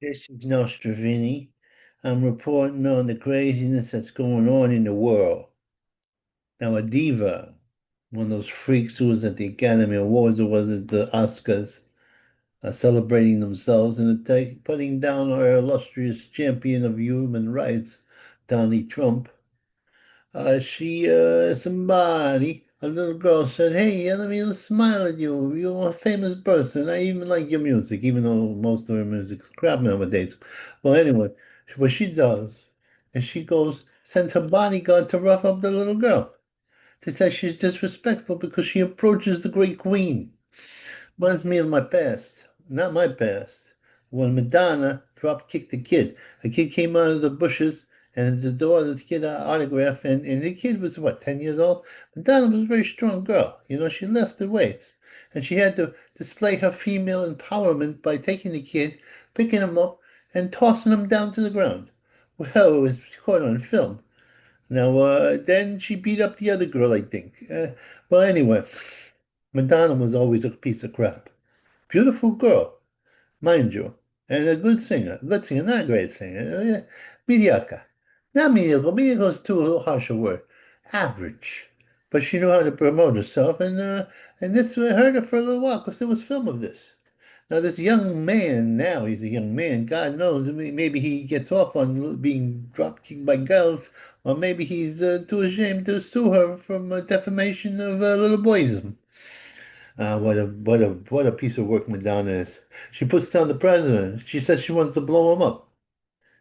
This is Nostrovini. I'm reporting on the craziness that's going on in the world. Now, a diva, one of those freaks who was at the Academy Awards or was it the Oscars, celebrating themselves and putting down our illustrious champion of human rights, Donald Trump. A little girl said, "Hey, let me smile at you. You're a famous person. I even like your music, even though most of her music's crap nowadays." Well, anyway, what she does is she sends her bodyguard to rough up the little girl. She says she's disrespectful because she approaches the great queen. Reminds me of my past. Not my past. When Madonna drop kicked a kid. A kid came out of the bushes and the door of the kid autograph and the kid was what, 10 years old? Madonna was a very strong girl. You know, she lifted weights. And she had to display her female empowerment by taking the kid, picking him up, and tossing him down to the ground. Well, it was caught on film. Now, then she beat up the other girl, I think. Well, anyway, Madonna was always a piece of crap. Beautiful girl, mind you, and a good singer, not a great singer, mediocre. Not mediocre, mediocre is too harsh a word. Average. But she knew how to promote herself, and this hurt her for a little while because there was film of this. Now, this young man, now he's a young man, God knows, maybe he gets off on being drop kicked by girls, or maybe he's too ashamed to sue her from defamation of little boyism. What a piece of work Madonna is. She puts down the president. She says she wants to blow him up.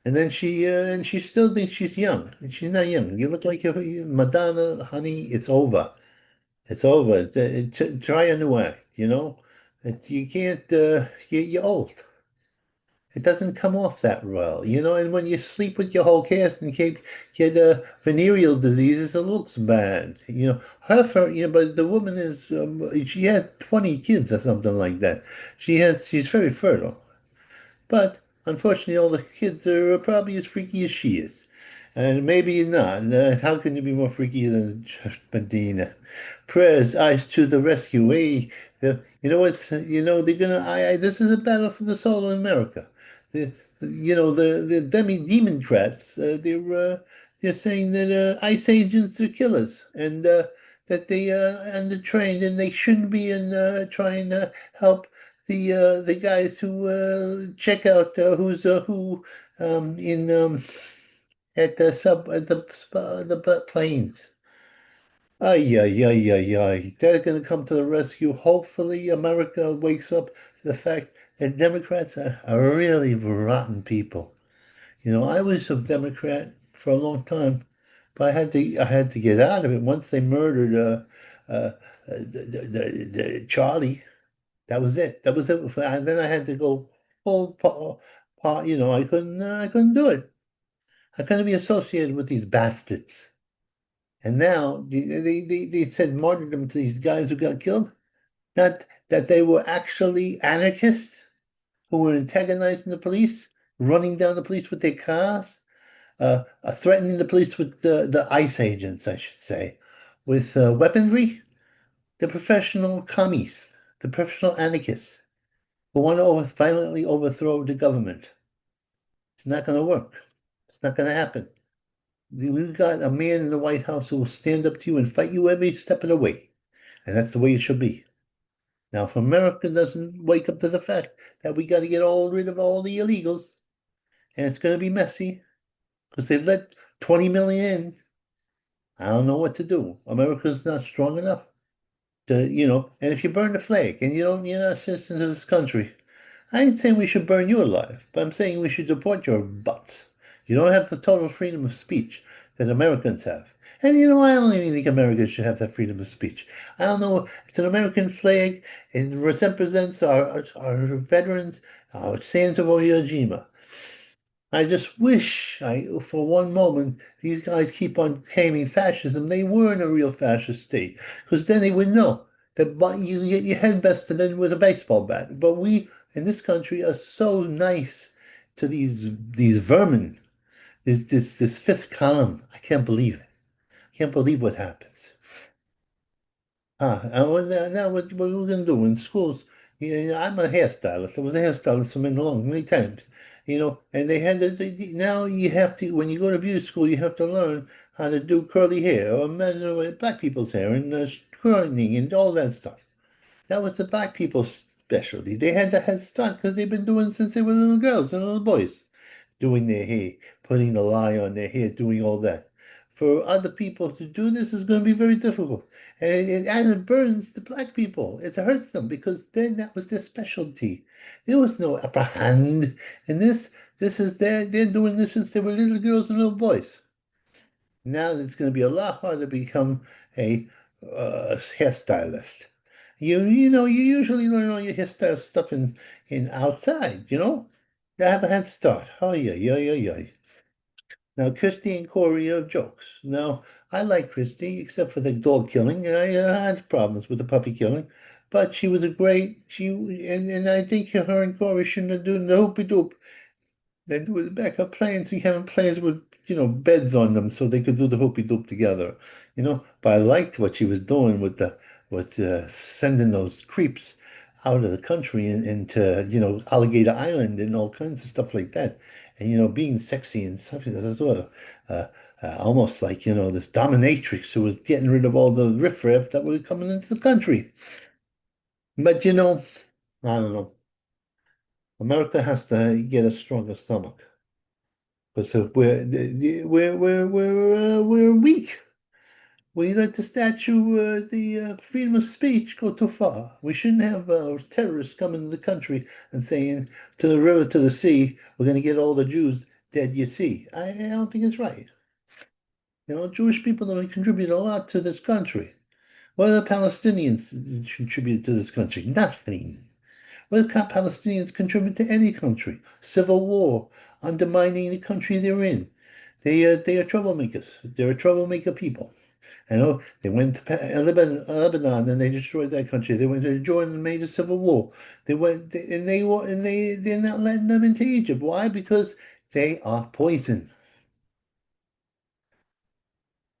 And she still thinks she's young. And she's not young. You look like Madonna, honey, it's over. It's over. Try a new act, you know? You can't, you're old. It doesn't come off that well, you know, and when you sleep with your whole cast and get venereal diseases, it looks bad. You know, but the woman is, she had 20 kids or something like that. She's very fertile. But unfortunately, all the kids are probably as freaky as she is. And maybe not. How can you be more freaky than Medina? Prayers, eyes to the rescue. Hey, you know what? You know they're gonna. This is a battle for the soul in America. The, the Democrats. They're saying that ICE agents are killers and that they undertrained and they shouldn't be in trying to help the guys who check out who's who in at the planes. Ay, ay, ay, ay, ay. They're going to come to the rescue. Hopefully, America wakes up to the fact that Democrats are really rotten people. You know, I was a Democrat for a long time, but I had to get out of it once they murdered Charlie. That was it. That was it. And then I had to go full, you know, I couldn't do it. I couldn't be associated with these bastards. And now they said martyrdom to these guys who got killed. Not that they were actually anarchists who were antagonizing the police, running down the police with their cars, threatening the police with the ICE agents, I should say, with weaponry. The professional commies, the professional anarchists who want to violently overthrow the government. It's not going to work. It's not going to happen. We've got a man in the White House who will stand up to you and fight you every step of the way. And that's the way it should be. Now, if America doesn't wake up to the fact that we got to get rid of all the illegals, and it's going to be messy because they've let 20 million in, I don't know what to do. America's not strong enough and if you burn the flag and you're not a citizen of this country, I ain't saying we should burn you alive, but I'm saying we should deport your butts. You don't have the total freedom of speech that Americans have. And I don't even think Americans should have that freedom of speech. I don't know. It's an American flag. It represents our veterans, our sands of Iwo Jima. I just wish, for one moment, these guys keep on claiming fascism. They were in a real fascist state, because then they would know that you get your head bested in with a baseball bat. But we in this country are so nice to these vermin. This fifth column. I can't believe it. I can't believe what happens. Now what we're going to do in schools, I'm a hairstylist. I was a hairstylist for many times. And they had now you have to, when you go to beauty school, you have to learn how to do curly hair or black people's hair and curling and all that stuff. That was the black people's specialty. They had to have start because they've been doing it since they were little girls and little boys, doing their hair, putting the lye on their hair, doing all that. For other people to do this is going to be very difficult. And it burns the black people. It hurts them because then that was their specialty. There was no upper hand in this. This is they're doing this since they were little girls and little boys. Now it's going to be a lot harder to become a hairstylist. You usually learn all your hairstyle stuff in outside, You have a head start. Oh yeah, yeah, yeah, yeah. Now Christy and Corey are jokes. Now I like Christy, except for the dog killing. I had problems with the puppy killing, but she was a great and I think her and Corey shouldn't have done the hoopy doop. They do the backup plans. You having plans with, beds on them so they could do the hoopy doop together. But I liked what she was doing with sending those creeps out of the country and into, Alligator Island and all kinds of stuff like that. And, being sexy and stuff as well. Uh, Almost like, this dominatrix who was getting rid of all the riffraff that were coming into the country. But, I don't know. America has to get a stronger stomach. Because we're weak. We let the statue, the freedom of speech go too far. We shouldn't have terrorists coming to the country and saying to the river, to the sea, we're going to get all the Jews dead you see. I don't think it's right. Jewish people don't contribute a lot to this country. What do the Palestinians contribute to this country? Nothing. What do Palestinians contribute to any country? Civil war, undermining the country they're in. They are troublemakers. They're a troublemaker people. They went to Lebanon and they destroyed that country. They went to Jordan and made a civil war. They went and they're not letting them into Egypt. Why? Because they are poison.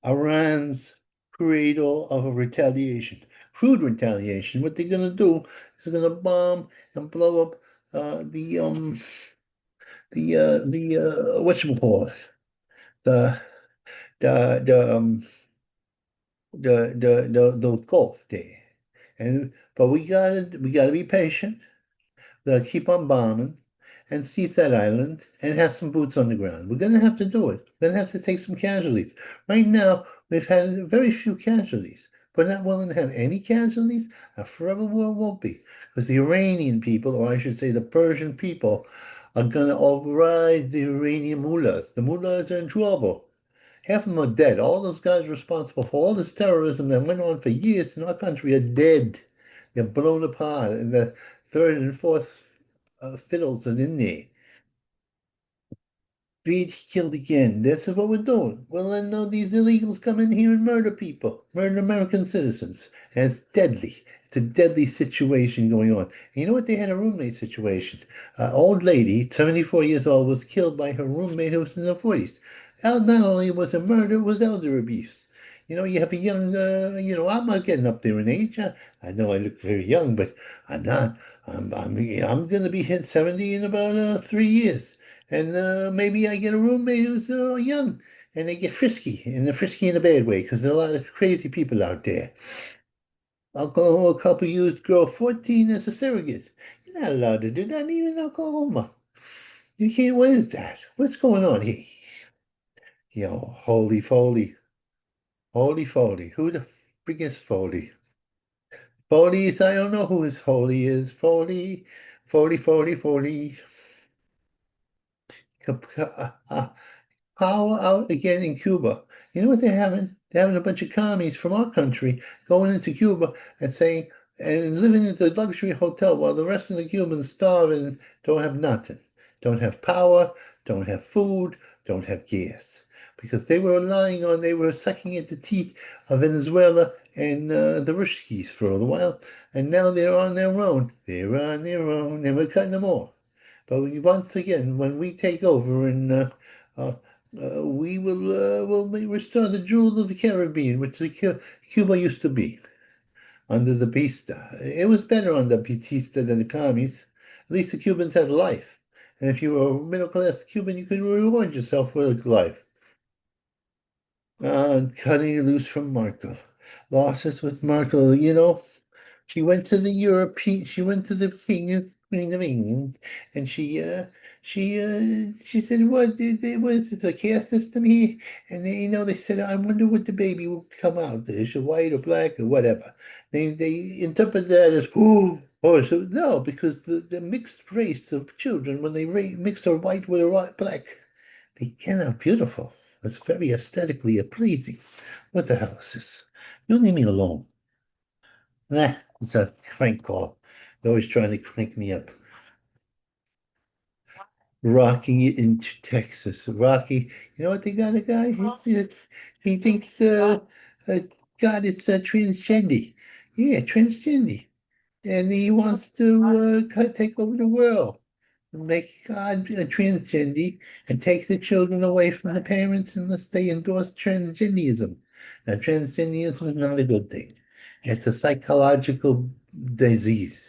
Iran's cradle of a retaliation, crude retaliation. What they're gonna do is they're gonna bomb and blow up the whatchamacallit, the the Gulf there. But we gotta be patient. They'll keep on bombing and seize that island and have some boots on the ground. We're going to have to do it. We're going to have to take some casualties. Right now, we've had very few casualties. We're not willing to have any casualties. A forever war won't be. Because the Iranian people, or I should say the Persian people, are going to override the Iranian mullahs. The mullahs are in trouble. Half of them are dead. All those guys responsible for all this terrorism that went on for years in our country are dead. They're blown apart, and the third and fourth fiddles are in there. Being killed again. This is what we're doing. We're letting all these illegals come in here and murder people, murder American citizens. And it's deadly. It's a deadly situation going on. And you know what? They had a roommate situation. An old lady, 74 years old, was killed by her roommate who was in her 40s. Not only was it murder, it was elder abuse. You have a young, I'm not getting up there in age. I know I look very young, but I'm not. I'm going to be hit 70 in about 3 years. And maybe I get a roommate who's young and they get frisky, and they're frisky in a bad way because there are a lot of crazy people out there. Oklahoma couple used girl 14 as a surrogate. You're not allowed to do that even in Oklahoma. You can't, what is that? What's going on here? Holy Foley. Holy Foley. Who the freak is Foley? Foley is, I don't know who his Foley is. Foley, Foley, Foley, Foley. Power out again in Cuba. You know what they're having? They're having a bunch of commies from our country going into Cuba and saying, and living in the luxury hotel while the rest of the Cubans starve and don't have nothing. Don't have power, don't have food, don't have gas. Because they were sucking at the teeth of Venezuela and the Ruskies for a while, and now they're on their own. They're on their own, and we're cutting them off. But once again, when we take over and uh, we will restore the jewel of the Caribbean, which Cuba used to be under the Batista. It was better under Batista than the commies. At least the Cubans had life. And if you were a middle-class Cuban, you could reward yourself with a life. Cutting loose from Marco. Losses with Marco, she went to the European, she went to the King of Queen of England, and she said, what, was it a caste system here? And they said, I wonder what the baby will come out. Is it white or black or whatever? They interpret that as, so no, because the mixed race of children, when they mix a white with a black, they turn out beautiful. It's very aesthetically pleasing. What the hell is this? You leave me alone. Nah, it's a crank call. They're always trying to crank me up. Rocking it into Texas. Rocky, you know what they got a guy? He thinks uh, God is transgender. Yeah, transgender. And he wants to take over the world. Make God transgender and take the children away from the parents unless they endorse transgenderism. Now, transgenderism is not a good thing. It's a psychological disease.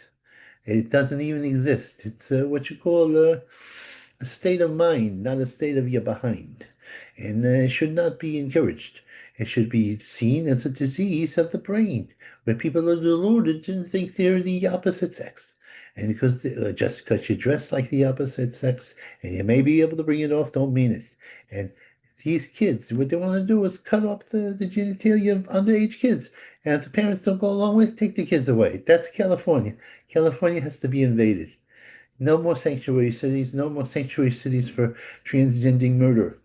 It doesn't even exist. It's what you call a state of mind, not a state of your behind. And it should not be encouraged. It should be seen as a disease of the brain, where people are deluded and think they're the opposite sex. And just because you dress like the opposite sex and you may be able to bring it off, don't mean it. And these kids, what they want to do is cut off the genitalia of underage kids. And if the parents don't go along with it, take the kids away. That's California. California has to be invaded. No more sanctuary cities, no more sanctuary cities for transgending murder,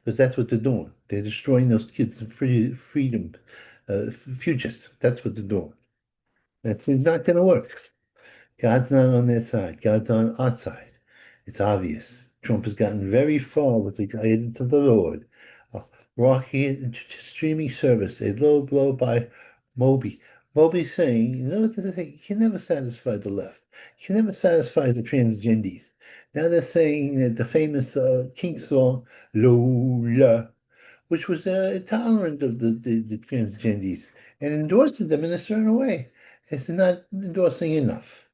because that's what they're doing. They're destroying those kids' freedom, futures. That's what they're doing. That's it's not going to work. God's not on their side. God's on our side. It's obvious. Trump has gotten very far with the guidance of the Lord. Uh, Rocky streaming service, a low blow by Moby. Moby saying, you know what they say? You can never satisfy the left. You can never satisfy the transgendies. Now they're saying that the famous King song, Lola, which was tolerant of the transgendies and endorsed them in a certain way, is not endorsing enough.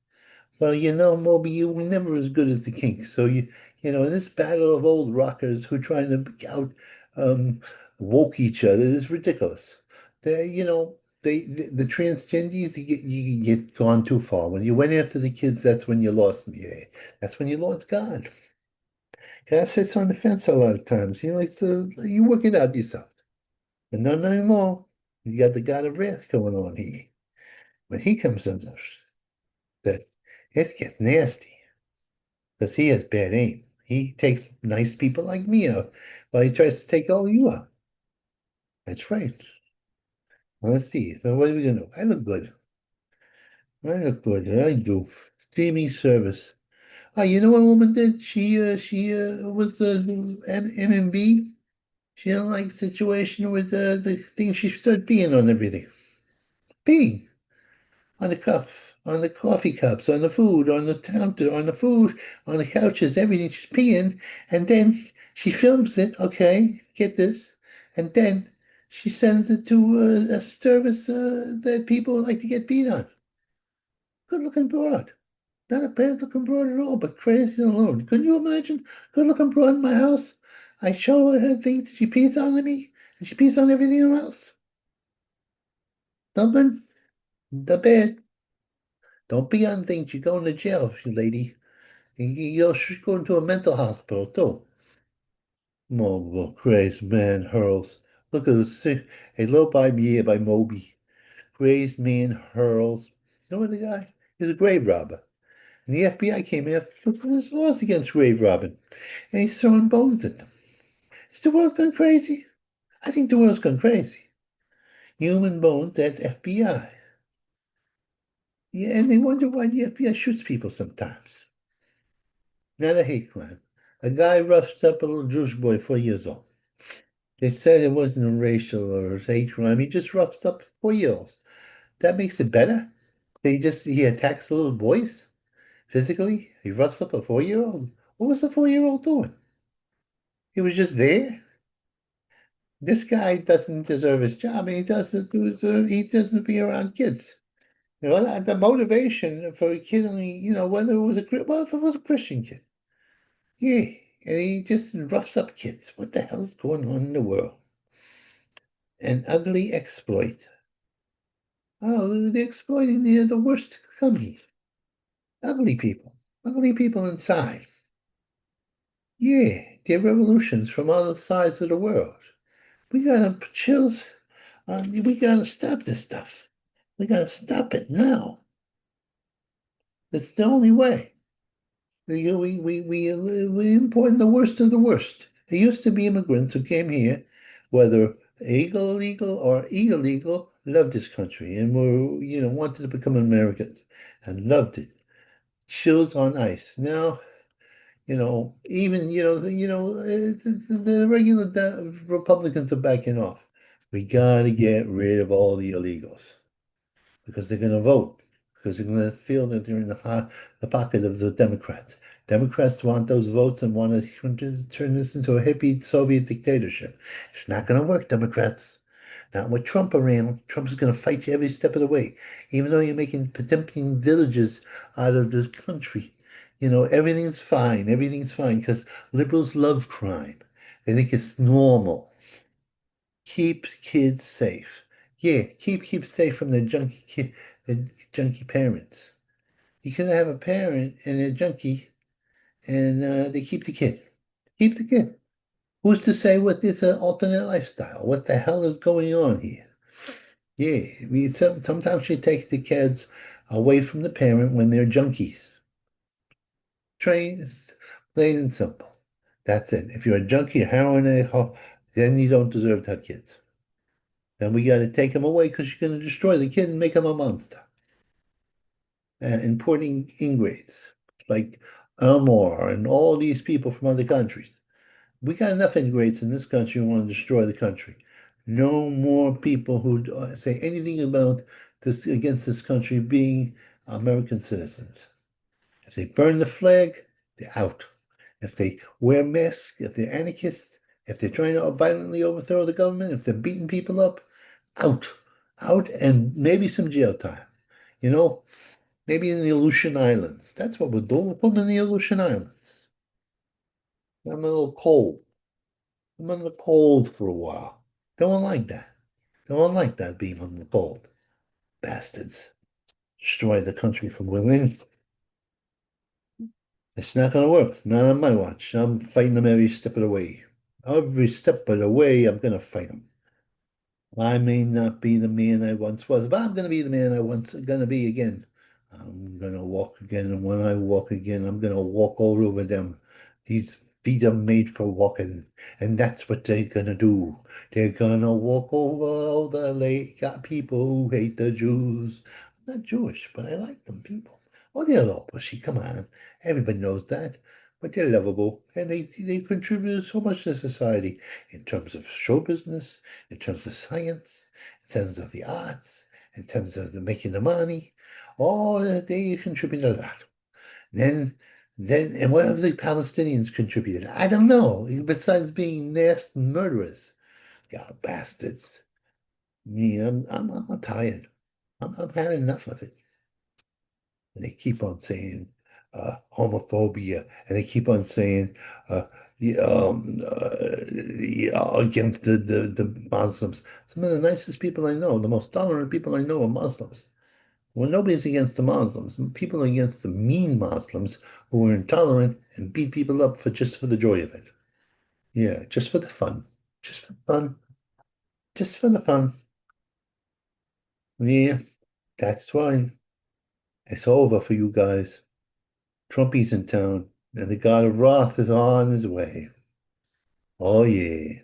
Well, Moby, you were never as good as the Kinks. So in this battle of old rockers who trying to um, woke each other is ridiculous. The transgenders, you get gone too far. When you went after the kids, that's when you lost me. That's when you lost God. God sits on the fence a lot of times. You work it out yourself. But not anymore. You got the God of wrath going on here. When he comes in, that it gets nasty. Because he has bad aim. He takes nice people like me out while he tries to take all you out. That's right. Well, let's see. So what are we gonna do? I look good. I look good. I do. Streaming service. Oh, you know what a woman did? She was MMB. She didn't like the situation with the thing. She started peeing on everything. Peeing. On the cup, on the coffee cups, on the food, on the counter, on the food, on the couches, everything. She's peeing, and then she films it. Okay, get this, and then she sends it to a service that people like to get peed on. Good-looking broad, not a bad-looking broad at all, but crazy alone. Could you imagine? Good-looking broad in my house. I show her things. She pees on me, and she pees on everything else. Nothing. The bad. Don't be on things. You're going to jail, lady. You should go into a mental hospital too. Oh, well, crazed man hurls. Look at this. A low by me by Moby. Crazed man hurls. You know what the guy? He's a grave robber. And the FBI came in. Look at this laws against grave robbing. And he's throwing bones at them. Is the world gone crazy? I think the world's gone crazy. Human bones, that's FBI. Yeah, and they wonder why the FBI shoots people sometimes. Not a hate crime. A guy roughs up a little Jewish boy 4 years old. They said it wasn't a racial or hate crime. He just roughs up 4 year olds. That makes it better. He attacks little boys physically. He roughs up a 4 year old. What was the 4 year old doing? He was just there. This guy doesn't deserve his job, and he doesn't be around kids. The motivation for killing, whether it was well, if it was a Christian kid. Yeah, and he just roughs up kids. What the hell's going on in the world? An ugly exploit. Oh, they're exploiting the worst companies. Ugly people. Ugly people inside. Yeah, they're revolutions from other sides of the world. We gotta put chills on, we gotta stop this stuff. We gotta stop it now. It's the only way. We import the worst of the worst. There used to be immigrants who came here, whether illegal or illegal, loved this country and were, wanted to become Americans and loved it. Chills on ice. Now, even, the regular Republicans are backing off. We gotta get rid of all the illegals because they're going to vote, because they're going to feel that they're in the pocket of the Democrats. Democrats want those votes and want to turn this into a hippie Soviet dictatorship. It's not going to work, Democrats. Not with Trump around. Trump's going to fight you every step of the way, even though you're making Potemkin villages out of this country. Everything's fine. Everything's fine because liberals love crime. They think it's normal. Keep kids safe. Yeah, keep kids safe from the junkie parents. You can have a parent and a junkie, and they keep the kid. Keep the kid. Who's to say what this alternate lifestyle? What the hell is going on here? Yeah, sometimes you take the kids away from the parent when they're junkies. Train is plain and simple. That's it. If you're a junkie, a heroin addict, then you don't deserve to have kids. Then we got to take him away because you're going to destroy the kid and make him a monster. Importing ingrates like Elmore and all these people from other countries. We got enough ingrates in this country who want to destroy the country. No more people who say anything about this against this country being American citizens. If they burn the flag, they're out. If they wear masks, if they're anarchists, if they're trying to violently overthrow the government, if they're beating people up, out. Out and maybe some jail time. You know, maybe in the Aleutian Islands. That's what we'll do. We'll put them in the Aleutian Islands. I'm a little cold. I'm in the cold for a while. Don't like that. Don't like that being on the cold. Bastards. Destroy the country from within. It's not going to work. It's not on my watch. I'm fighting them every step of the way. Every step of the way, I'm going to fight them. I may not be the man I once was, but I'm going to be the man I once going to be again. I'm going to walk again, and when I walk again, I'm going to walk all over them. These feet are made for walking, and that's what they're going to do. They're going to walk over all the got people who hate the Jews. I'm not Jewish, but I like them people. Oh, they're a little pushy. Come on. Everybody knows that. But they're lovable, and they contribute so much to society in terms of show business, in terms of science, in terms of the arts, in terms of the making the money. All that they contribute to that. Then, and what have the Palestinians contributed? I don't know. Besides being nasty murderers, yeah, bastards. Me, I'm tired. I'm having enough of it. And they keep on saying homophobia, and they keep on saying against the Muslims. Some of the nicest people I know, the most tolerant people I know are Muslims. Well, nobody's against the Muslims. People are against the mean Muslims who are intolerant and beat people up for just for the joy of it. Yeah, just for the fun. Just for fun. Just for the fun. Yeah, that's fine. It's over for you guys. Trumpy's in town, and the god of wrath is on his way. Oh, yeah.